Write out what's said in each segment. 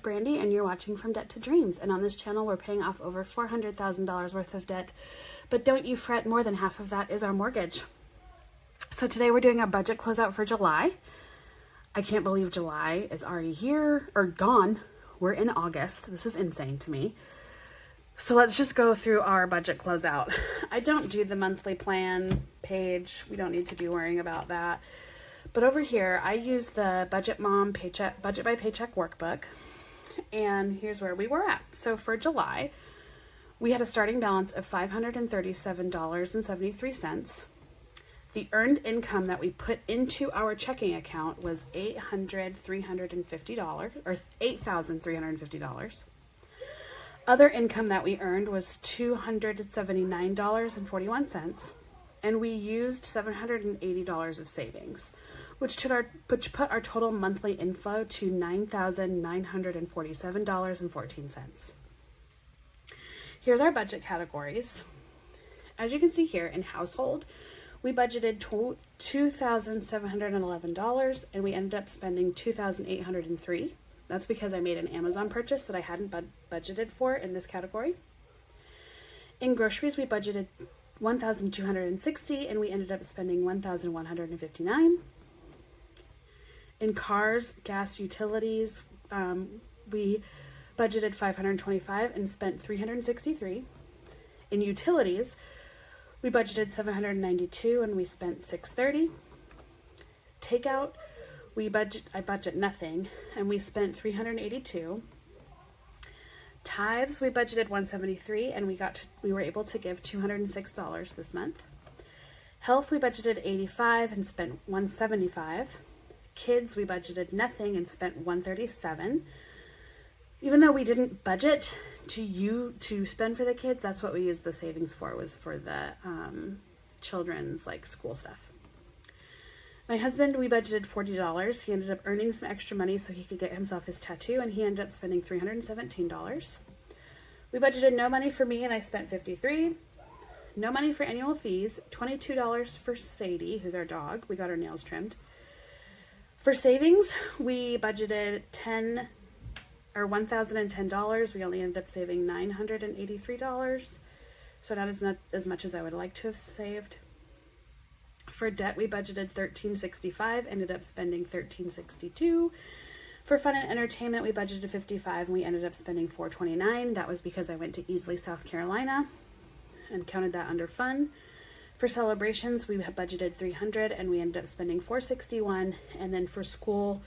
Brandy, and you're watching From Debt to Dreams. And on this channel, we're paying off over $400,000 worth of debt. But don't you fret, more than half of that is our mortgage. So today we're doing a budget closeout for July. I can't believe July is already here, or gone. We're in August. This is insane to me. So let's just go through our budget closeout. I don't do the monthly plan page. We don't need to be worrying about that. But over here, I use the Budget Mom Budget by Paycheck workbook. And here's where we were at. So for July, we had a starting balance of $537.73. The earned income that we put into our checking account was $8,350, or $8,350. Other income that we earned was $279.41, and we used $780 of savings, which put our total monthly inflow to $9,947.14. Here's our budget categories. As you can see here, in household, we budgeted $2,711, and we ended up spending $2,803. That's because I made an Amazon purchase that I hadn't budgeted for in this category. In groceries, we budgeted $1,260, and we ended up spending $1,159. In cars, gas, utilities, we budgeted $525 and spent $363. In utilities, we budgeted $792 and we spent $630. Takeout, I budget nothing and we spent $382. Tithes, we budgeted $173 and we were able to give $206 this month. Health, we budgeted $85 and spent $175. Kids, we budgeted nothing and spent $137. Even though we didn't budget to spend for the kids, that's what we used the savings for, was for the children's school stuff. My husband, we budgeted $40. He ended up earning some extra money so he could get himself his tattoo, and he ended up spending $317. We budgeted no money for me, and I spent $53. No money for annual fees, $22 for Sadie, who's our dog. We got her nails trimmed. For savings, we budgeted $1,010. We only ended up saving $983. So not as much as I would like to have saved. For debt, we budgeted $1,365, ended up spending $1,362. For fun and entertainment, we budgeted $55 and we ended up spending $429. That was because I went to Easley, South Carolina and counted that under fun. For celebrations, we had budgeted $300 and we ended up spending $461. And then for school,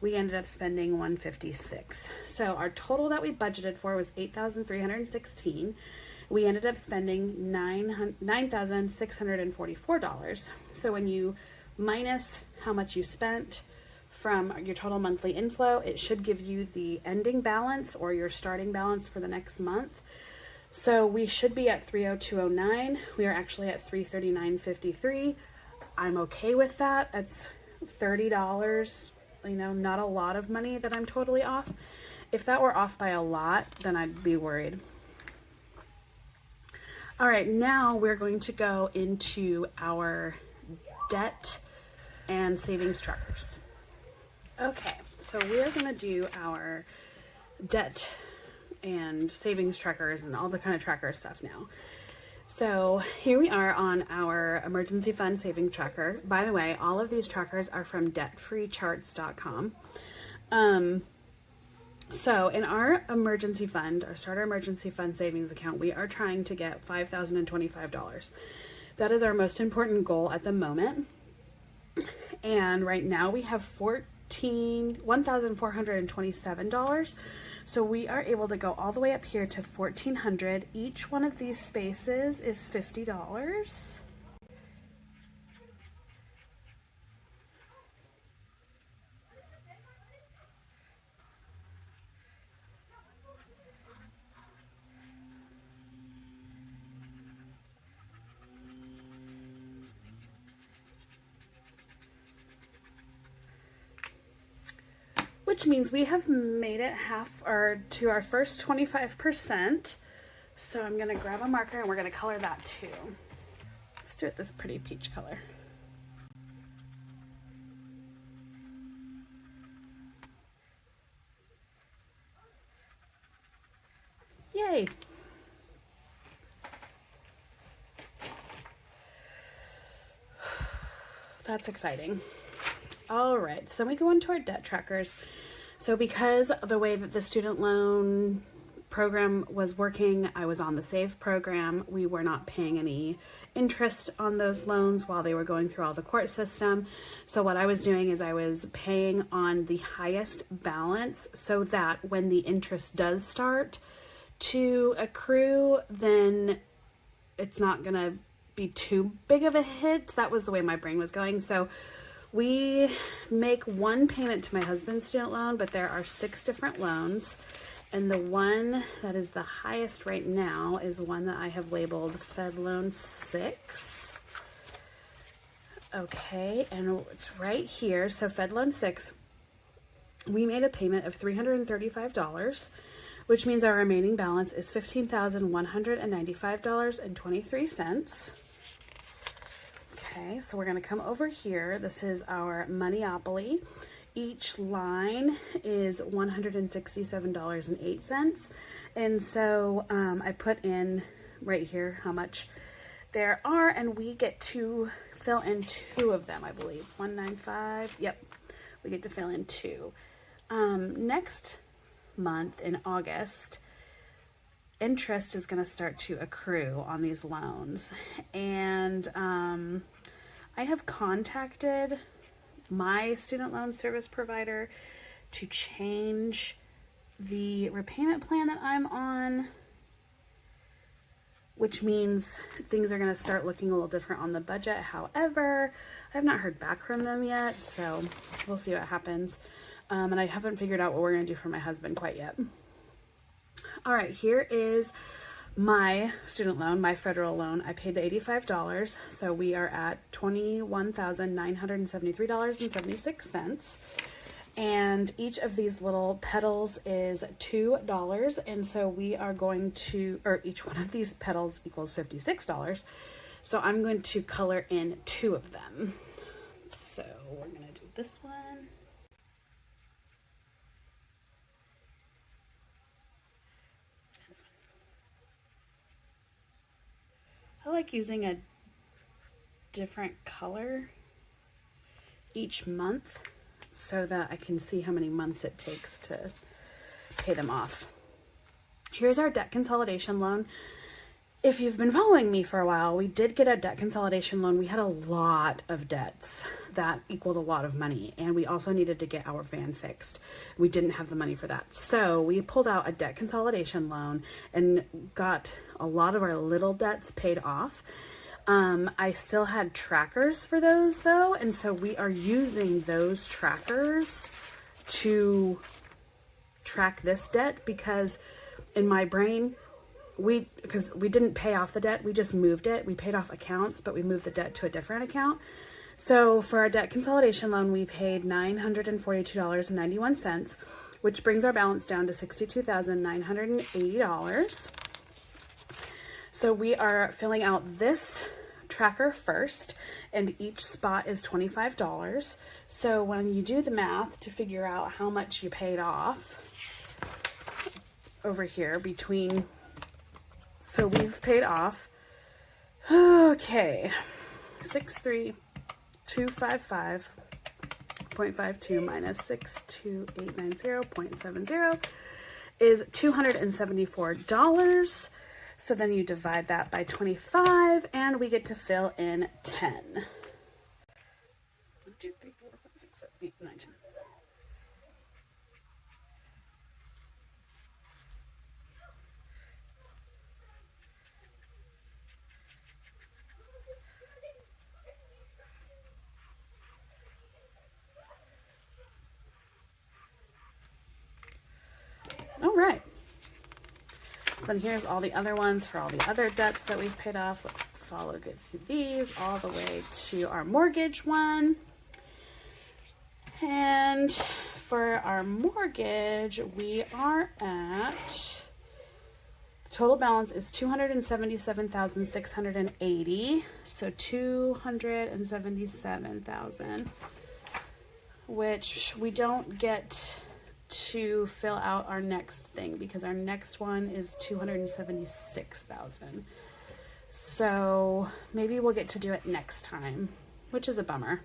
we ended up spending $156. So our total that we budgeted for was $8,316. We ended up spending $9,644. So when you minus how much you spent from your total monthly inflow, it should give you the ending balance or your starting balance for the next month. So we should be at $302.09. We are actually at $339.53. I'm okay with that. That's $30. Not a lot of money that I'm totally off. If that were off by a lot, then I'd be worried. All right, now we're going to go into our debt and savings trackers. Okay, so we're going to do our debt and savings trackers and all the kind of tracker stuff now. So here we are on our emergency fund saving tracker. By the way, all of these trackers are from debtfreecharts.com. So in our emergency fund, our starter emergency fund savings account, we are trying to get $5,025. That is our most important goal at the moment. And right now we have $1,427. So we are able to go all the way up here to $1,400. Each one of these spaces is $50. Which means we have made it to our first 25%. So I'm going to grab a marker and we're going to color that too. Let's do it this pretty peach color. Yay. That's exciting. All right, so then we go into our debt trackers. So because of the way that the student loan program was working, I was on the SAVE program. We were not paying any interest on those loans while they were going through all the court system. So what I was doing is I was paying on the highest balance so that when the interest does start to accrue, then it's not gonna be too big of a hit. That was the way my brain was going. So we make one payment to my husband's student loan, but there are 6 different loans. And the one that is the highest right now is one that I have labeled Fed Loan 6. Okay, and it's right here. So Fed Loan 6, we made a payment of $335, which means our remaining balance is $15,195.23. Okay, so we're going to come over here. This is our Moneyopoly. Each line is $167.08. And so I put in right here how much there are, and we get to fill in 2 of them, I believe. 195. Yep, we get to fill in 2. Next month in August, interest is going to start to accrue on these loans. And I have contacted my student loan service provider to change the repayment plan that I'm on, which means things are going to start looking a little different on the budget. However, I have not heard back from them yet, so we'll see what happens. And I haven't figured out what we're going to do for my husband quite yet. All right, here is my student loan, my federal loan. I paid the $85, so we are at $21,973.76. And each of these little petals is $2, and so we are going to, or each one of these petals equals $56. So I'm going to color in 2 of them. So we're going to do this one. I like using a different color each month so that I can see how many months it takes to pay them off. Here's our debt consolidation loan. If you've been following me for a while, we did get a debt consolidation loan. We had a lot of debts that equaled a lot of money, and we also needed to get our van fixed. We didn't have the money for that. So we pulled out a debt consolidation loan and got a lot of our little debts paid off. I still had trackers for those though, and so we are using those trackers to track this debt, because in my brain, because we didn't pay off the debt, we just moved it. We paid off accounts, but we moved the debt to a different account. So for our debt consolidation loan, we paid $942.91, which brings our balance down to $62,980. So we are filling out this tracker first, and each spot is $25. So when you do the math to figure out how much you paid off over here between, so we've paid off, okay, 63255.52 minus 62890.70 is $274. So then you divide that by 25, and we get to fill in 10. 1, 2, 3, 4, 5, 6, 7, 8, 9, 10. All right. So then here's all the other ones for all the other debts that we've paid off. Let's follow good through these all the way to our mortgage one. And for our mortgage, we are at, total balance is $277,680. So $277,000, which we don't get to fill out our next thing because our next one is 276,000. So maybe we'll get to do it next time, which is a bummer.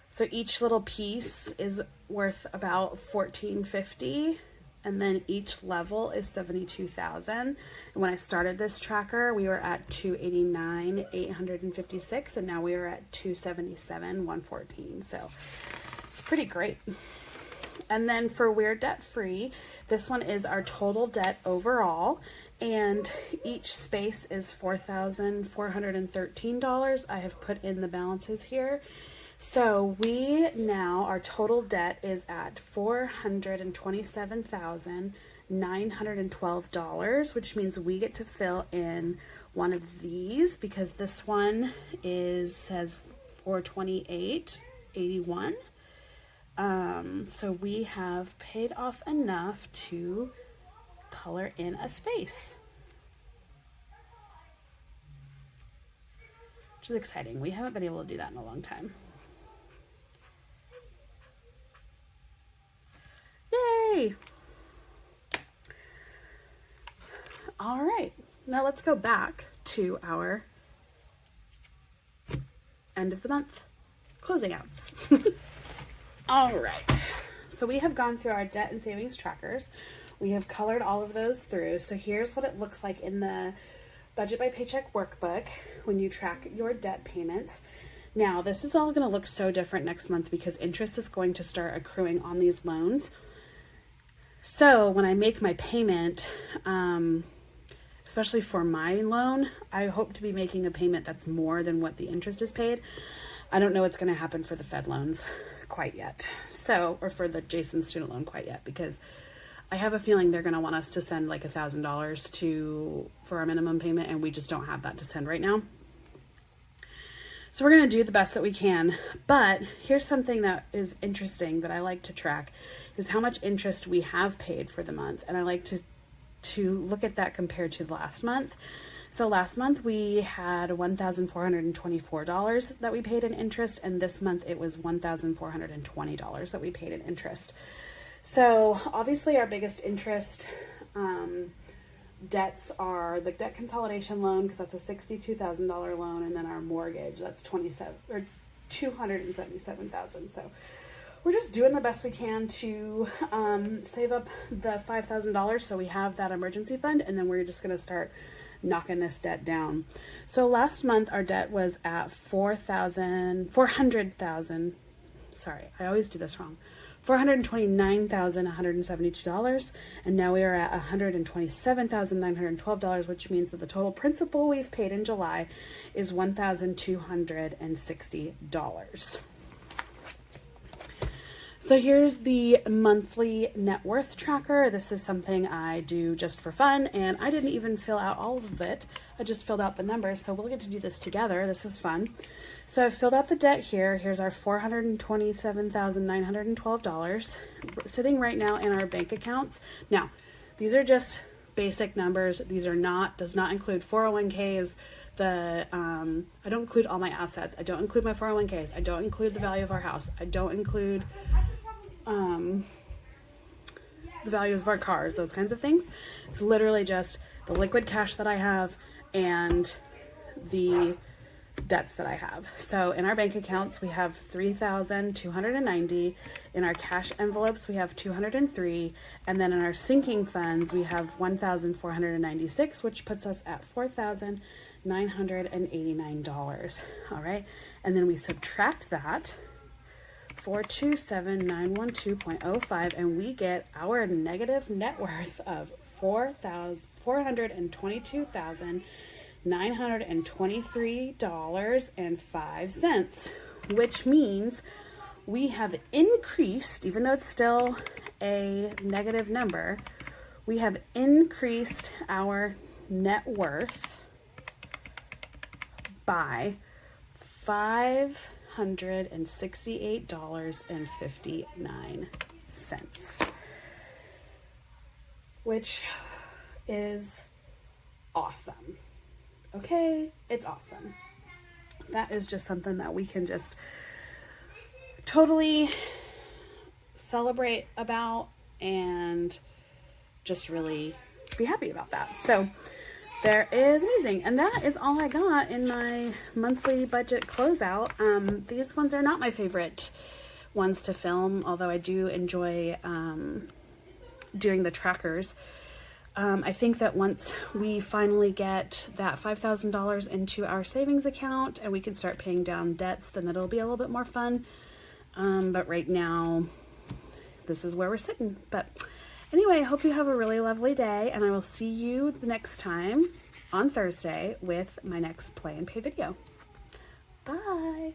So each little piece is worth about $14.50, and then each level is $72,000. And when I started this tracker, we were at $289,856, and now we are at $277,114. So it's pretty great. And then for We're Debt Free, this one is our total debt overall, and each space is $4,413. I have put in the balances here. So our total debt is at $427,912, which means we get to fill in one of these because this one says $428.81. So we have paid off enough to color in a space, which is exciting. We haven't been able to do that in a long time. Yay! All right, now let's go back to our end of the month closing outs. All right, so we have gone through our debt and savings trackers. We have colored all of those through. So here's what it looks like in the Budget by Paycheck workbook when you track your debt payments. Now, this is all going to look so different next month because interest is going to start accruing on these loans. So when I make my payment, especially for my loan, I hope to be making a payment that's more than what the interest is paid. I don't know what's going to happen for the Fed loans quite yet. Or for the Jason student loan quite yet, because I have a feeling they're going to want us to send like $1,000 for our minimum payment, and we just don't have that to send right now. So we're going to do the best that we can. But here's something that is interesting that I like to track is how much interest we have paid for the month. And I like to look at that compared to last month. So last month we had $1,424 that we paid in interest, and this month it was $1,420 that we paid in interest. So obviously our biggest interest debts are the debt consolidation loan, because that's a $62,000 loan, and then our mortgage, that's $277,000. So we're just doing the best we can to save up the $5,000 so we have that emergency fund, and then we're just going to start knocking this debt down. So last month our debt was at $429,172, and now we are at $127,912, which means that the total principal we've paid in July is $1,260. So here's the monthly net worth tracker. This is something I do just for fun, and I didn't even fill out all of it. I just filled out the numbers, so we'll get to do this together. This is fun. So I've filled out the debt here. Here's our $427,912 sitting right now in our bank accounts. Now, these are just basic numbers. These does not include 401ks. I don't include all my assets. I don't include my 401ks. I don't include the value of our house. I don't include the values of our cars, those kinds of things. It's literally just the liquid cash that I have and the debts that I have. So in our bank accounts, we have $3,290. In our cash envelopes, we have $203. And then in our sinking funds, we have $1,496, which puts us at $4,989. All right. And then we subtract that, 427,912.05, and we get our negative net worth of $423.05, which means we have increased, even though it's still a negative number, we have increased our net worth by $568.59, which is awesome. Okay, it's awesome. That is just something that we can just totally celebrate about and just really be happy about that. So there is amazing. And that is all I got in my monthly budget closeout. These ones are not my favorite ones to film, although I do enjoy doing the trackers. I think that once we finally get that $5,000 into our savings account and we can start paying down debts, then it'll be a little bit more fun. But right now, this is where we're sitting. But anyway, I hope you have a really lovely day, and I will see you the next time on Thursday with my next Play and Pay video. Bye.